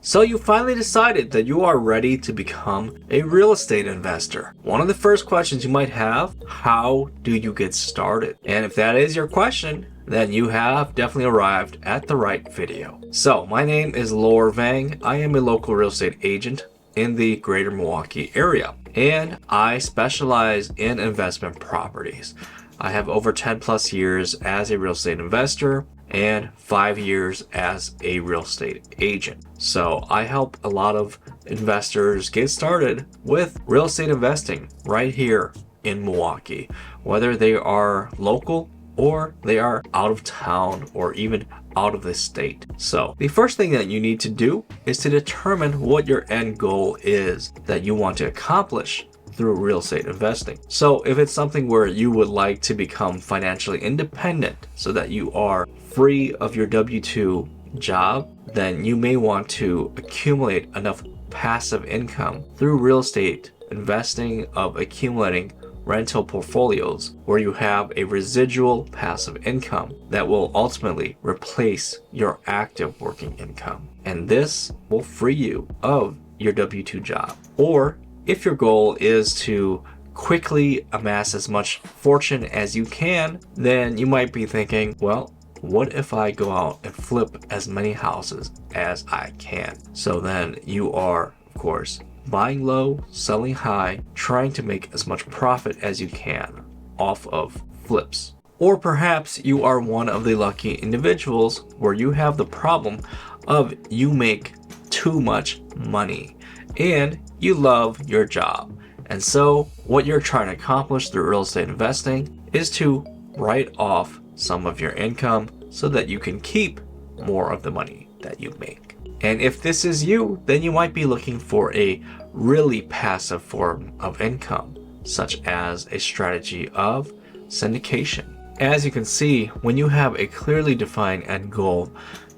So you finally decided that you are ready to become a real estate investor. One of the first questions you might have, how do you get started? And if that is your question, then you have definitely arrived at the right video. So my name is Lor Vang. I am a local real estate agent in the greater Milwaukee area, and I specialize in investment properties. I have over 10 plus years as a real estate investor and 5 years as a real estate agent. So I help a lot of investors get started with real estate investing right here in Milwaukee, whether they are local or they are out of town or even out of the state. So the first thing that you need to do is to determine what your end goal is that you want to accomplish through real estate investing. So if it's something where you would like to become financially independent so that you are free of your W-2 job, then you may want to accumulate enough passive income through real estate investing of accumulating rental portfolios where you have a residual passive income that will ultimately replace your active working income. And this will free you of your W-2 job. Or if your goal is to quickly amass as much fortune as you can, then you might be thinking, well, what if I go out and flip as many houses as I can? So then you are, of course, buying low, selling high, trying to make as much profit as you can off of flips. Or perhaps you are one of the lucky individuals where you have the problem of you make too much money and you love your job. And so what you're trying to accomplish through real estate investing is to write off some of your income so that you can keep more of the money that you make. And if this is you, then you might be looking for a really passive form of income, such as a strategy of syndication. As you can see, when you have a clearly defined end goal,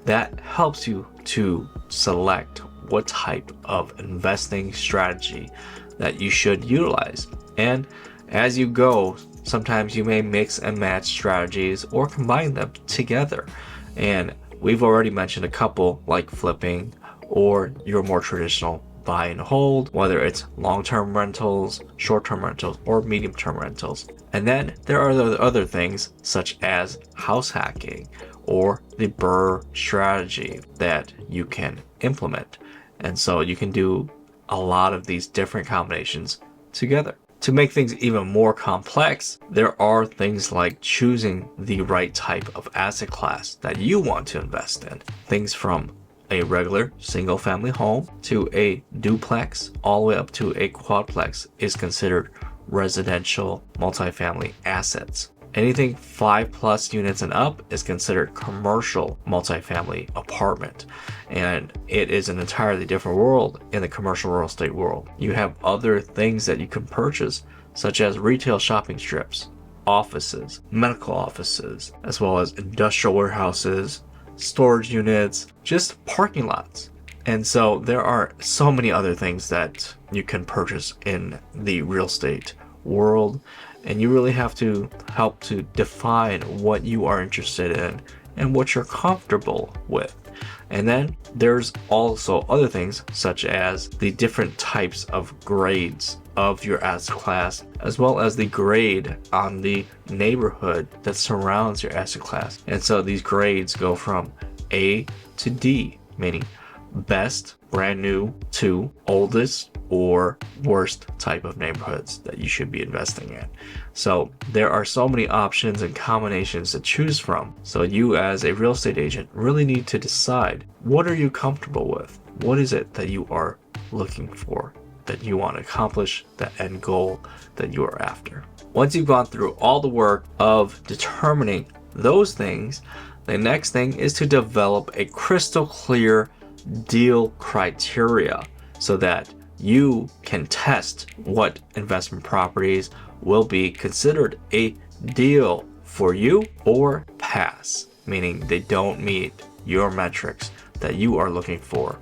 that helps you to select what type of investing strategy that you should utilize. And as you go, sometimes you may mix and match strategies or combine them together. And we've already mentioned a couple like flipping or your more traditional buy and hold, whether it's long-term rentals, short-term rentals, or medium-term rentals. And then there are the other things such as house hacking or the BRRRR strategy that you can implement. And so you can do a lot of these different combinations together. To make things even more complex, there are things like choosing the right type of asset class that you want to invest in. Things from a regular single family home to a duplex all the way up to a quadplex is considered residential multifamily assets. Anything 5+ units and up is considered commercial multifamily apartment. And it is an entirely different world in the commercial real estate world. You have other things that you can purchase, such as retail shopping strips, offices, medical offices, as well as industrial warehouses, storage units, just parking lots. And so there are so many other things that you can purchase in the real estate world. And you really have to help to define what you are interested in and what you're comfortable with. And then there's also other things such as the different types of grades of your asset class, as well as the grade on the neighborhood that surrounds your asset class. And so these grades go from A to D, meaning best, brand new, to oldest or worst type of neighborhoods that you should be investing in. So there are so many options and combinations to choose from. So you as a real estate agent really need to decide, what are you comfortable with? What is it that you are looking for, that you want to accomplish, that end goal that you are after? Once you've gone through all the work of determining those things, the next thing is to develop a crystal clear deal criteria so that you can test what investment properties will be considered a deal for you or pass, meaning they don't meet your metrics that you are looking for.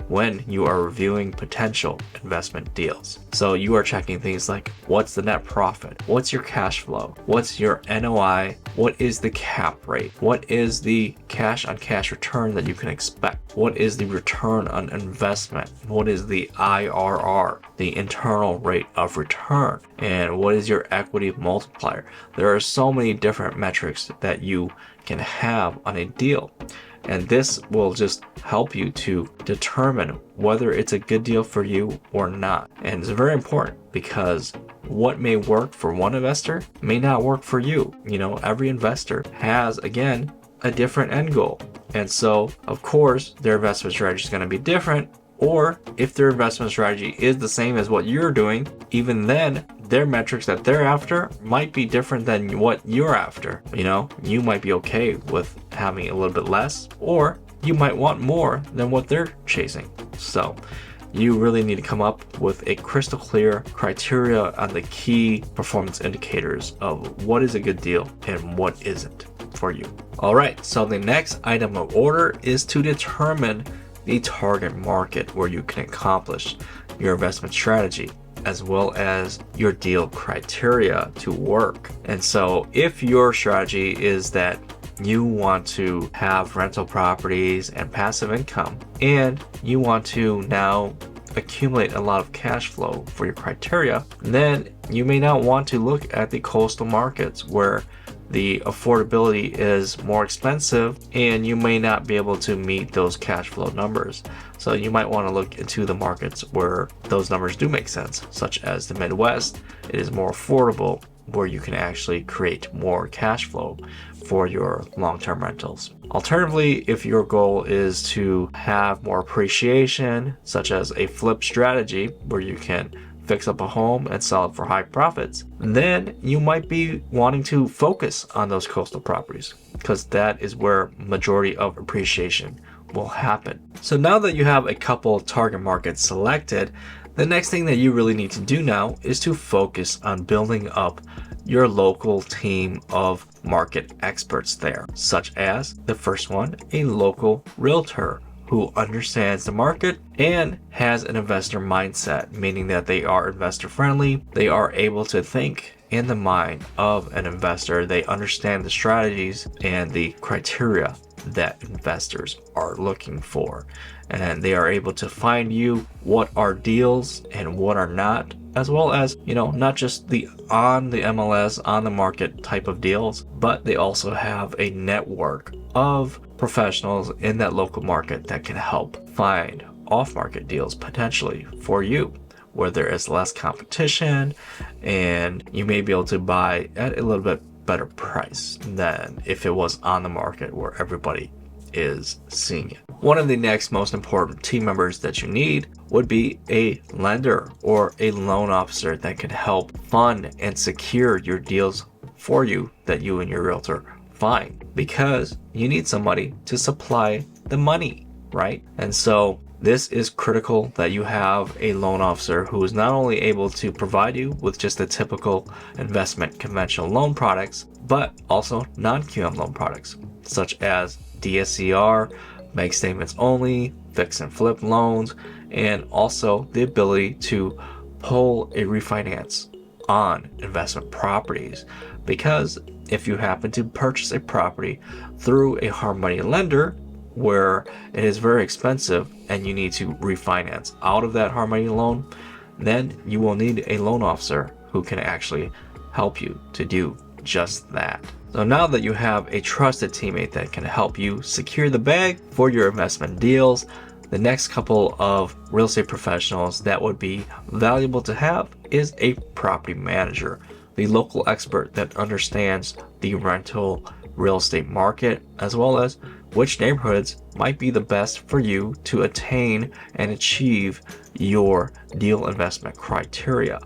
when you are reviewing potential investment deals. So you are checking things like, what's the net profit? What's your cash flow? What's your NOI? What is the cap rate? What is the cash on cash return that you can expect? What is the return on investment? What is the IRR, the internal rate of return? And what is your equity multiplier? There are so many different metrics that you can have on a deal. And this will just help you to determine whether it's a good deal for you or not. And it's very important because what may work for one investor may not work for you. Every investor has, again, a different end goal. And so, of course, their investment strategy is going to be different. Or if their investment strategy is the same as what you're doing, even then, their metrics that they're after might be different than what you're after. You might be okay with having a little bit less, or you might want more than what they're chasing. So you really need to come up with a crystal clear criteria on the key performance indicators of what is a good deal and what isn't for you. All right, so the next item of order is to determine the target market where you can accomplish your investment strategy, as well as your deal criteria to work. And so if your strategy is that you want to have rental properties and passive income, and you want to now accumulate a lot of cash flow for your criteria, then you may not want to look at the coastal markets where the affordability is more expensive and you may not be able to meet those cash flow numbers. So you might want to look into the markets where those numbers do make sense, such as the Midwest. It is more affordable, where you can actually create more cash flow for your long-term rentals. Alternatively, if your goal is to have more appreciation, such as a flip strategy where you can fix up a home and sell it for high profits, then you might be wanting to focus on those coastal properties, because that is where majority of appreciation will happen. So now that you have a couple target markets selected, the next thing that you really need to do now is to focus on building up your local team of market experts there, such as the first one, a local realtor who understands the market and has an investor mindset, meaning that they are investor friendly. They are able to think in the mind of an investor. They understand the strategies and the criteria that investors are looking for. And they are able to find you what are deals and what are not, as well as, not just the on the MLS, on the market type of deals, but they also have a network of professionals in that local market that can help find off-market deals potentially for you, where there is less competition and you may be able to buy at a little bit better price than if it was on the market where everybody is seeing it. One of the next most important team members that you need would be a lender or a loan officer that can help fund and secure your deals for you that you and your realtor find, because you need somebody to supply the money, right? And so this is critical that you have a loan officer who is not only able to provide you with just the typical investment conventional loan products, but also non-QM loan products, such as DSCR, bank statements only, fix and flip loans, and also the ability to pull a refinance on investment properties. Because if you happen to purchase a property through a hard money lender where it is very expensive and you need to refinance out of that hard money loan, then you will need a loan officer who can actually help you to do just that. So now that you have a trusted teammate that can help you secure the bag for your investment deals, the next couple of real estate professionals that would be valuable to have is a property manager, the local expert that understands the rental real estate market, as well as which neighborhoods might be the best for you to attain and achieve your deal investment criteria.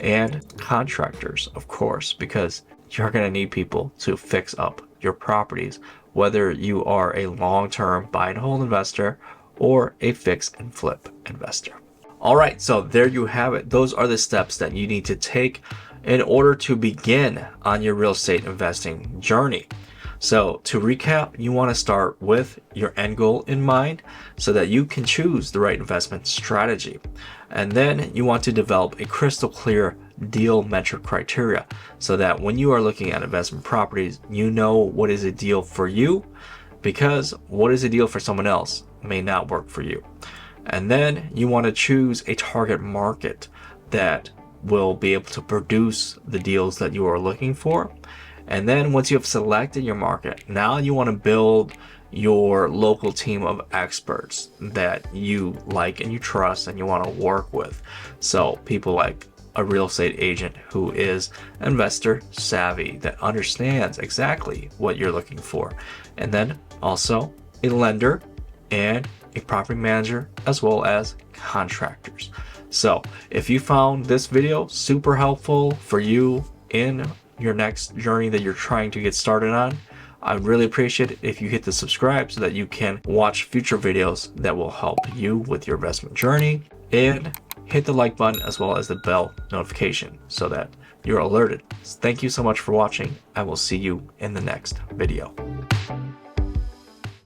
And contractors, of course, because you're going to need people to fix up your properties, whether you are a long-term buy and hold investor or a fix and flip investor. All right, so there you have it. Those are the steps that you need to take in order to begin on your real estate investing journey. So to recap, you want to start with your end goal in mind so that you can choose the right investment strategy. And then you want to develop a crystal clear deal metric criteria so that when you are looking at investment properties, you know what is a deal for you, because what is a deal for someone else may not work for you. And then you want to choose a target market that will be able to produce the deals that you are looking for. And then once you have selected your market, now you want to build your local team of experts that you like and you trust and you want to work with. So people like a real estate agent who is investor savvy, that understands exactly what you're looking for. And then also a lender and a property manager, as well as contractors. So if you found this video super helpful for you in your next journey that you're trying to get started on, I'd really appreciate it if you hit the subscribe so that you can watch future videos that will help you with your investment journey, and hit the like button as well as the bell notification so that you're alerted. Thank you so much for watching. I will see you in the next video.